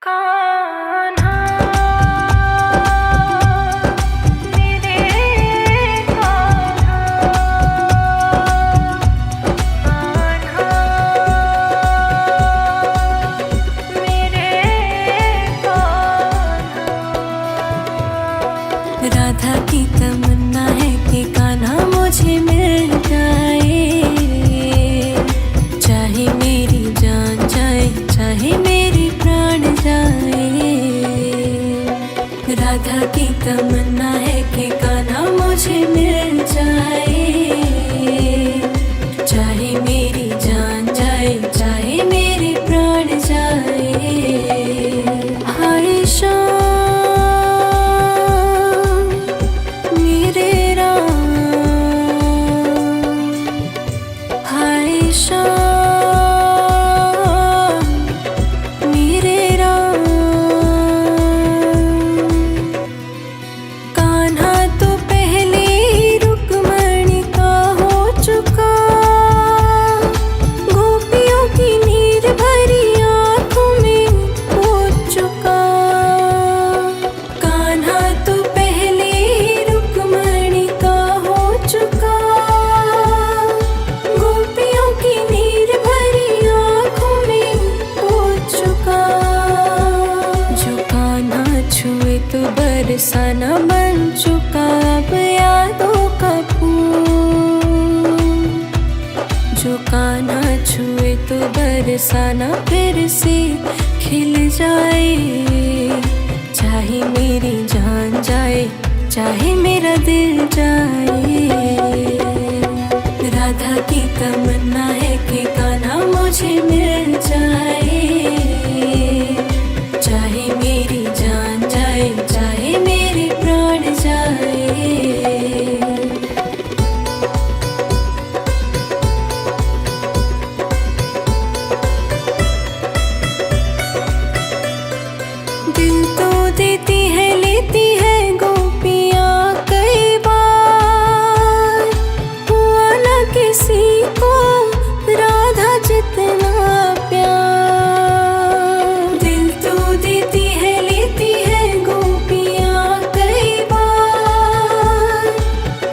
कान्हा मेरे कान्हा कान्हा मेरे कान्हा। राधा की तमन्ना है कि कान्हा मुझे मिल जाए, चाहे मेरी जान जाए चाहे मेरी प्राण जाए। राधा की तमन्ना है कि कान्हा मुझे मिल जाए, चाहे मेरी जान जाए चाहे मेरी प्राण जाए। हाय श्याम मेरे राम, हाय श्याम मेरे राम। कान्हा तो पहले रुक्मणी का हो चुका, गोपियों की नीर भरी आँखों में हो चुका। कान्हा तो पहले रुक्मणी का हो चुका, गोपियों की नीर भरी आँखों में हो चुका। जो कान्हा छुए तो बरसाना बन चुका अब यादों का फूल। जो कान्हा छुए तो बरसाना फिर से खिल जाए, चाहे मेरी जान जाए चाहे मेरा दिल जाए। राधा की तमन्ना है कि कान्हा मुझे मिल जाए, चाहे मेरी जान जाए चाहे मेरे प्राण जाए। दिल तो देती है लेती है गोपियाँ कई बार, हुआ न किसी को राधा जितना प्यार। दिल तो देती है लेती है गोपियाँ कई बार,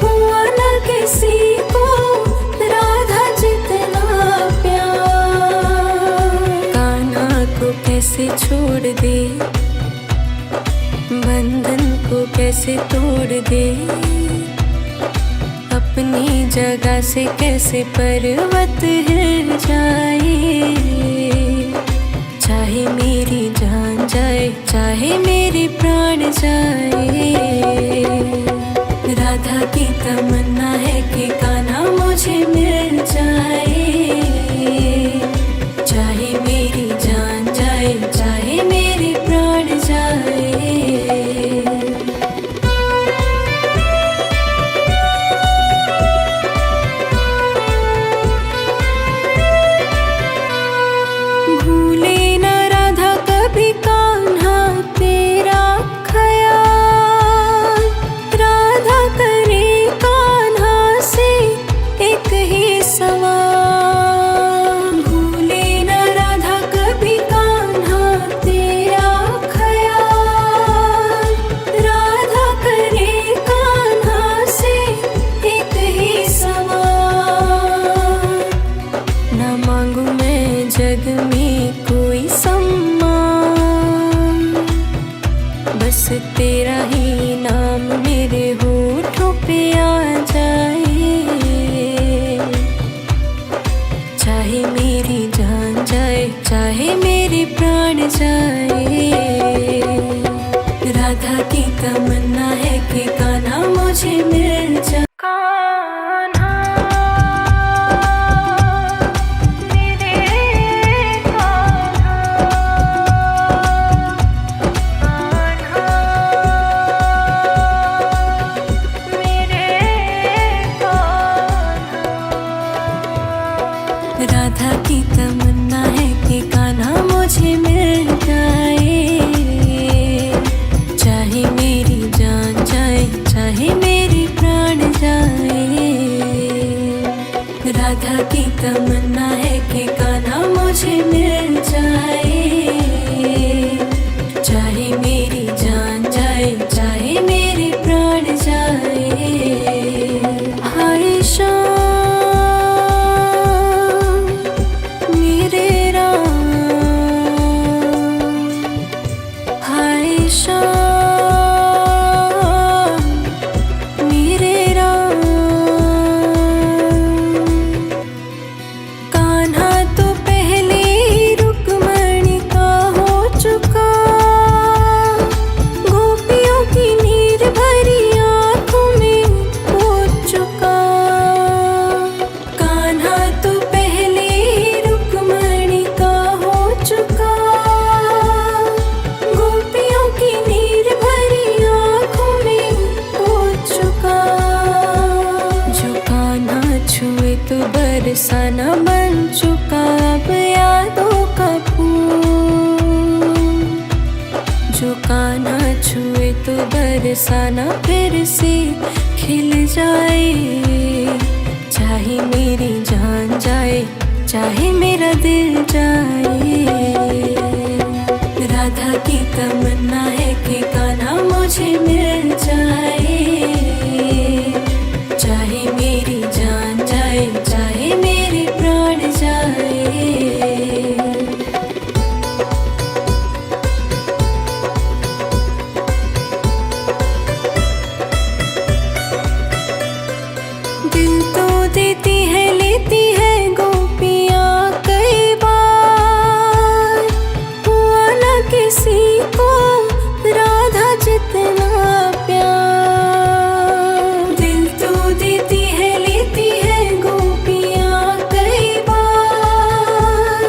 हुआ न किसी को राधा जितना प्यार। कान्हा को कैसे छोड़ दे, बंधन को कैसे तोड़ दे, अपनी जगह से कैसे पर्वत हिल जाए। चाहे मेरी जान जाए चाहे मेरे प्राण जाए। राधा की तमन्ना है कि कान्हा मुझे मिल जाए, चाहे मेरी जान जाए चाहे मेरे प्राण जाए। भूले न राधा कभी कान्हा तेरा ख्याल, राधा करे कान्हा से एक ही सवाल। भूले न राधा कभी कान्हा तेरा ख्याल, राधा करे कान्हा से एक ही सवाल। न मांगू मैं जग में कोई सम्मान, बस तेरा ही नाम मेरे होठों पे आ जाए। चाहे मेरी जान जाए चाहे मेरे प्राण जाए। राधा की तमन्ना है कि कान्हा मुझे मिल जाए। कान्हा मेरे कान्हा कान्हा मेरे कान्हा। राधा की तमन्ना है कि कान्हा मुझे मिल जाए, चाहे मेरी जान जाए चाहे मेरे प्राण जाए। श्याम मेरे राम। कान्हा तो पहले ही रुक्मणी का हो चुका, गोपियों की नीर भरी आंखों में हो चुका। कान्हा तो पहले ही रुक्मणी का हो चुका, गोपियों की नीर भरी आंखों में हो चुका। जो कान्हा छुए तो बरसाना बन चुका अब यादों का फूल। जो कान्हा छुए तो बरसाना फिर से खिल जाए, चाहे मेरी जान जाए चाहे मेरा दिल जाए। राधा की तमन्ना है कि कान्हा मुझे मिल जाए, चाहे मेरी जान जाए चाहे मेरे प्राण जाए। दिल तो देती है लेती है गोपियाँ कई बार, हुआ न किसी को राधा जितना प्यार। दिल तो देती है लेती है गोपियाँ कई बार,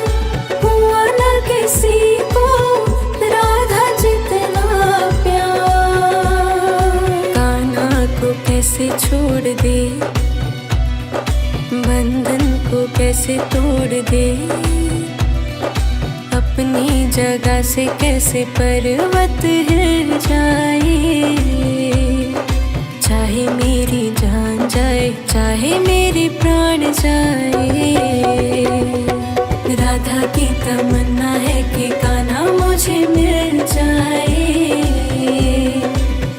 हुआ न किसी को राधा जितना प्यार। कान्हा को कैसे छोड़ दे, बंधन को कैसे तोड़ दे, अपनी जगह से कैसे पर्वत हिल जाए। चाहे मेरी जान जाए चाहे मेरे प्राण जाए। राधा की तमन्ना है कि कान्हा मुझे मिल जाए,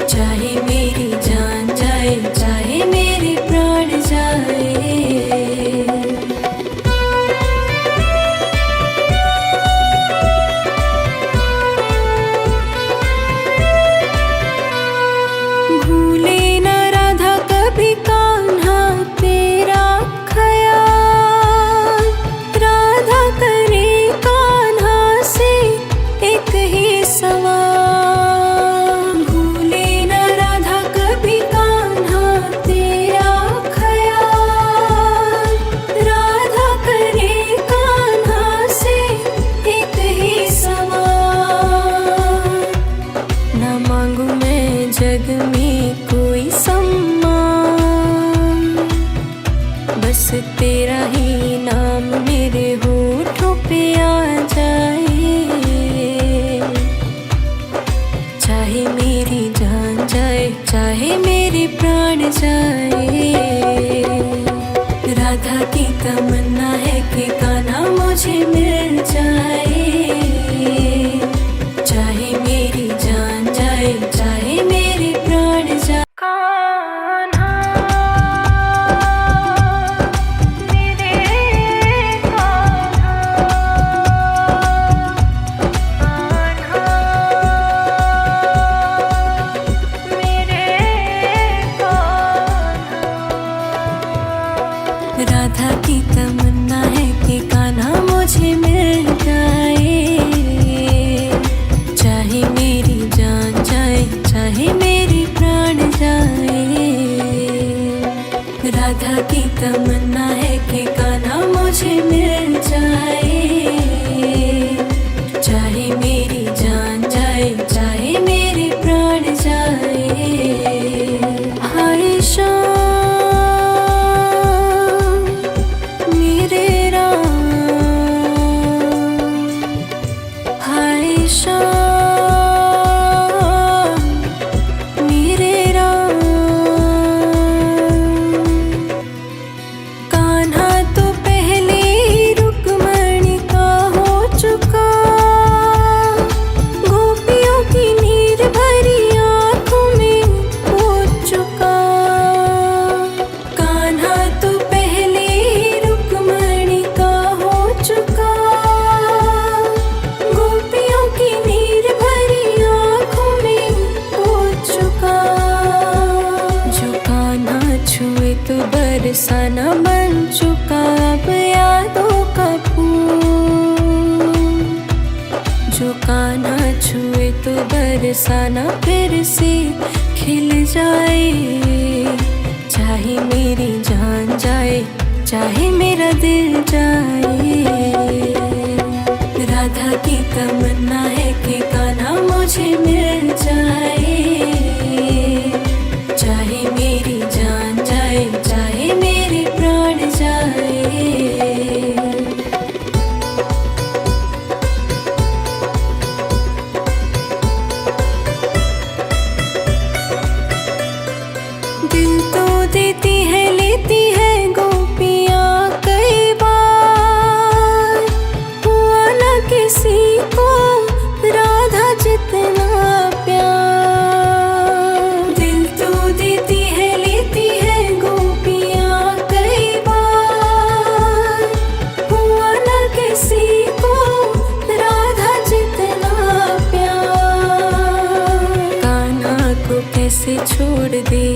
चाहे मेरी जान जाए चाहे मेरे प्राण जाए। भूले न राधा कभी कान्हा तेरा ख्याल, राधा करे कान्हा से एक ही सवाल। भूले न राधा कभी कान्हा तेरा ख्याल, राधा करे कान्हा से एक ही सवाल। न मांगू मैं जग में कोई सम्मान, बस तेरा ही नाम मेरे होठों पे आ जाए। चाहे मेरी जान जाए चाहे मेरे प्राण जाए। राधा की तमन्ना है कि कान्हा मुझे मिल जाए, चाहे मेरी जान जाए चाहे मेरे प्राण जाए। कान्हा मेरे कान्हा, कान्हा मेरे कान्हा। राधा की तमन्ना है कि कान्हा मुझे मिल जाए, छुए तो बरसाना फिर से खिल जाए। चाहे मेरी जान जाए, चाहे मेरा दिल जाए। राधा की तमन्ना है कि कान्हा मुझे मिल जाए। चाहे मेरी जान जाए, चाहे मेरे प्राण जाए। दिल तो देती है लेती है गोपियाँ कई बार। हुआ न किसी को राधा जितना प्यार। दिल तो देती है लेती है गोपियाँ कई बार। हुआ न किसी को राधा जितना प्यार। कान्हा को कैसे छोड़ दे,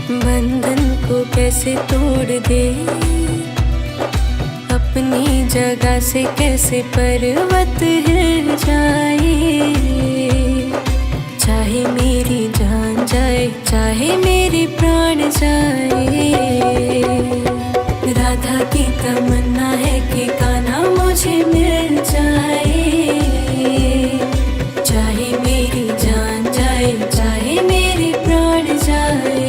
बंधन को कैसे तोड़ दे। अपनी जगह से कैसे पर्वत हिल जाए। चाहे मेरी जान जाए, चाहे मेरे प्राण जाए। राधा की तमन्ना है कि कान्हा मुझे मिल जाए। चाहे मेरी जान जाए, चाहे मेरे प्राण जाए।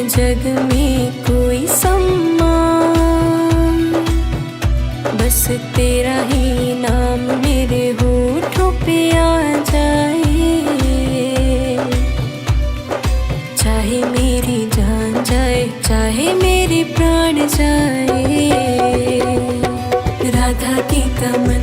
जग में कोई सम्मान, बस तेरा ही नाम मेरे होठों पे आ जाए। चाहे मेरी जान जाए, चाहे मेरे प्राण जाए। राधा की तमन्ना